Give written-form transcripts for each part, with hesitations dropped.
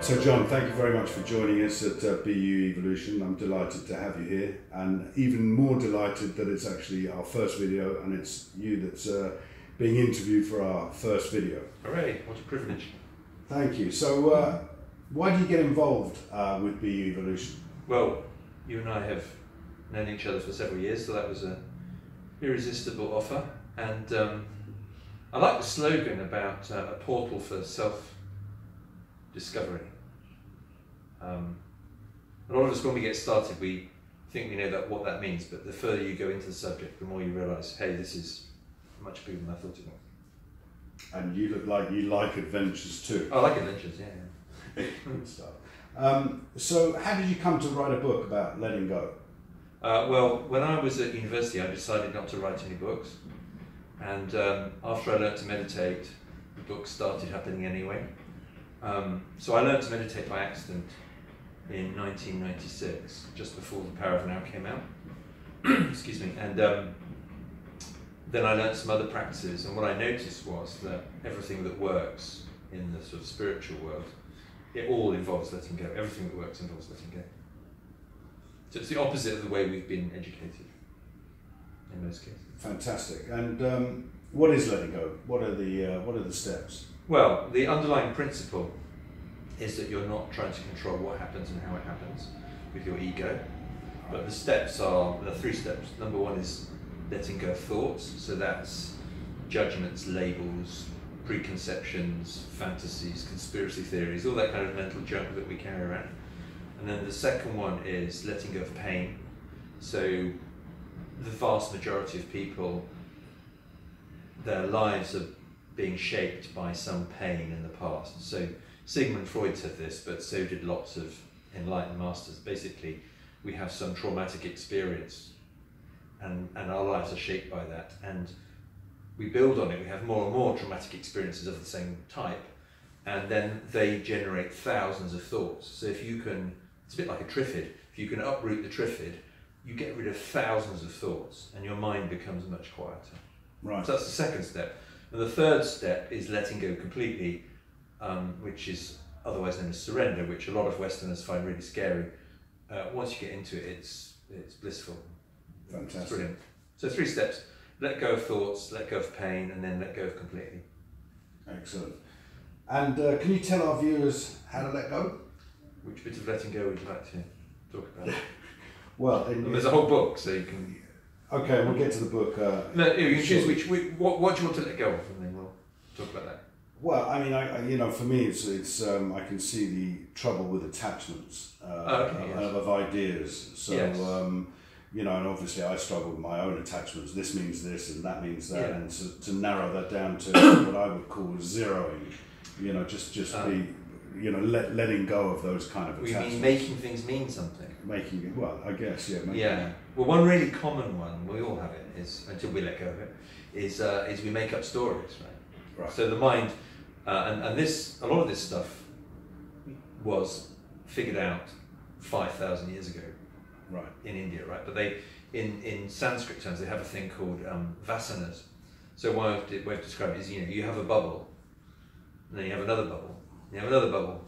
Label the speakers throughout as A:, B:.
A: So John, thank you very much for joining us at BU Evolution. I'm delighted to have you here, and even more delighted that it's actually our first video and it's you that's being interviewed for our first video.
B: Hooray, what a privilege.
A: Thank you. So why do you get involved with BU Evolution?
B: Well, you and I have known each other for several years, so that was an irresistible offer. And I like the slogan about a portal for self-discovery. A lot of us, when we get started, we think we know what that means, but the further you go into the subject, the more you realise, hey, this is much bigger than I thought it was.
A: And you look like you like adventures too.
B: I like adventures, yeah.
A: Good stuff. So how did you come to write a book about letting go?
B: Well, when I was at university, I decided not to write any books. And after I learned to meditate, the books started happening anyway. So I learned to meditate by accident in 1996, just before The Power of Now came out. Excuse me. And then I learned some other practices, and what I noticed was that everything that works in the sort of spiritual world, it all involves letting go. Everything that works involves letting go. So it's the opposite of the way we've been educated in most cases.
A: Fantastic. And what is letting go? What are the steps?
B: Well, the underlying principle is that you're not trying to control what happens and how it happens with your ego. But the steps are, there are 3 steps. Number 1 is letting go of thoughts. So that's judgments, labels, preconceptions, fantasies, conspiracy theories, all that kind of mental junk that we carry around. And then the second one is letting go of pain. So the vast majority of people, their lives are being shaped by some pain in the past. So Sigmund Freud said this, but so did lots of enlightened masters. Basically, we have some traumatic experience, and our lives are shaped by that. And we build on it. We have more and more traumatic experiences of the same type, and then they generate thousands of thoughts. So if you can, it's a bit like a triffid. If you can uproot the triffid, you get rid of thousands of thoughts, and your mind becomes much quieter.
A: Right.
B: So that's the second step. And the third step is letting go completely, which is otherwise known as surrender, which a lot of Westerners find really scary. Once you get into it, it's blissful.
A: Fantastic.
B: It's brilliant. So 3 steps: let go of thoughts, let go of pain, and then let go of completely.
A: Excellent. And can you tell our viewers how to let go?
B: Which bit of letting go would you like to talk about?
A: Well,
B: there's a whole book, so you can.
A: Okay, we'll get to the book.
B: No, you can choose what do you want to let go of, and then we'll talk about that.
A: Well, I mean, for me, it's I can see the trouble with attachments of ideas. So,
B: yes.
A: And obviously I struggle with my own attachments. This means this, and that means that,
B: Yeah.
A: and to narrow that down to what I would call zeroing. Just letting go of those kind of attachments.
B: We mean making things mean something.
A: I guess, yeah.
B: Yeah. Well, one really common one, we all have it, is until we let go of it, is we make up stories, right?
A: Right.
B: So the mind, and a lot of this stuff was figured out 5,000 years ago,
A: right,
B: in India, right? But in Sanskrit terms, they have a thing called vasanas. So one way of describing it is, you have a bubble, and then you have another bubble, and you have another bubble.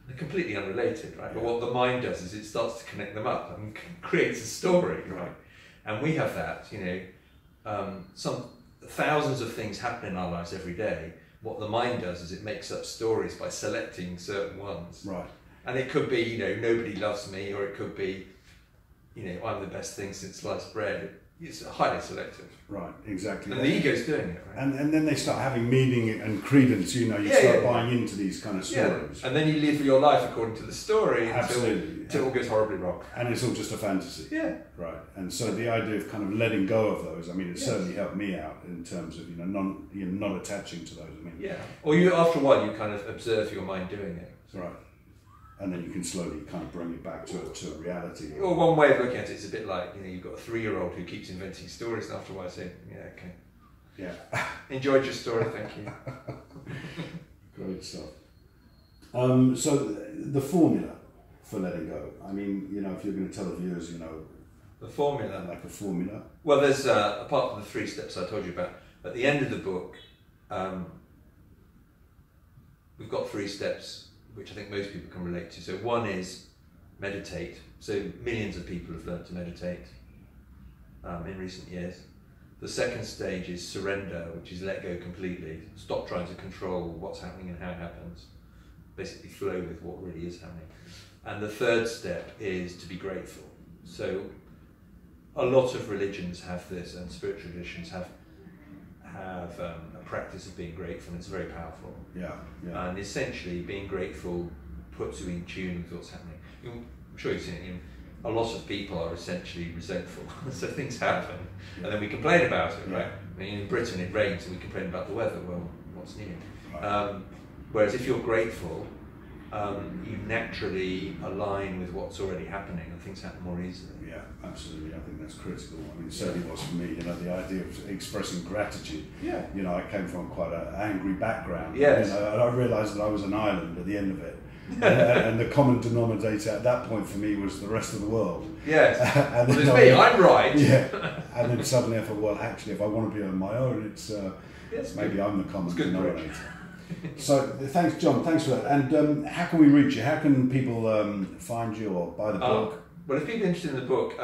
B: They're completely unrelated, right? But what the mind does is it starts to connect them up and creates a story, right? And we have that, some thousands of things happen in our lives every day. What the mind does is it makes up stories by selecting certain ones.
A: Right.
B: And it could be, nobody loves me, or it could be, I'm the best thing since sliced bread. It's highly selective.
A: Right, exactly.
B: And the ego's doing it, right?
A: And then they start having meaning and credence, start buying into these kind of stories.
B: Yeah. And then you live your life according to the story until it all goes horribly wrong.
A: And it's all just a fantasy.
B: Yeah.
A: Right. And so the idea of kind of letting go of those, it certainly helped me out in terms of, not attaching to those.
B: Yeah. Or after a while, you kind of observe your mind doing it.
A: Right. And then you can slowly kind of bring it back to a reality.
B: Or one way of looking at it is a bit like, you've got a 3-year-old who keeps inventing stories, and after a while saying, yeah, okay.
A: Yeah.
B: Enjoyed your story, thank you.
A: Great stuff. So the formula for letting go, if you're going to tell the viewers,
B: the formula.
A: Like a formula.
B: Well, there's, apart from the 3 steps I told you about, at the end of the book, we've got 3 steps which I think most people can relate to. So one is meditate. So millions of people have learned to meditate in recent years. The second stage is surrender, which is let go completely. Stop trying to control what's happening and how it happens. Basically flow with what really is happening. And the third step is to be grateful. So a lot of religions have this, and spiritual traditions have a practice of being grateful, and it's very powerful.
A: Yeah.
B: And essentially being grateful puts you in tune with what's happening. I'm sure you've seen it. A lot of people are essentially resentful, so things happen, and then we complain about it, right? I mean, in Britain it rains and we complain about the weather. Well, what's new?
A: Right.
B: Whereas if you're grateful, you naturally align with what's already happening, and things happen more easily.
A: Yeah, absolutely. I think that's critical. I mean, it certainly was for me. The idea of expressing gratitude.
B: Yeah.
A: I came from quite an angry background.
B: Yes.
A: And I realised that I was an island at the end of it. And the common denominator at that point for me was the rest of the world.
B: Yes.
A: And
B: well, it's me, I'm right.
A: Yeah. And then suddenly I thought, well, actually, if I want to be on my own, it's maybe I'm the common denominator. So thanks, John. Thanks for that. And how can we reach you? How can people find you or buy the book?
B: Well, if people are interested in the book,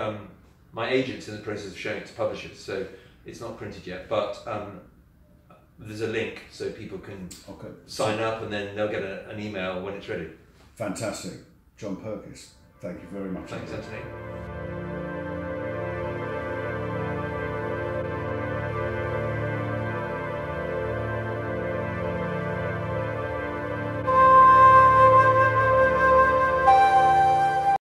B: my agent's in the process of showing it to publishers, so it's not printed yet. But there's a link so people can sign up, and then they'll get an email when it's ready.
A: Fantastic. John Purkiss, thank you very much.
B: Thanks, Anthony.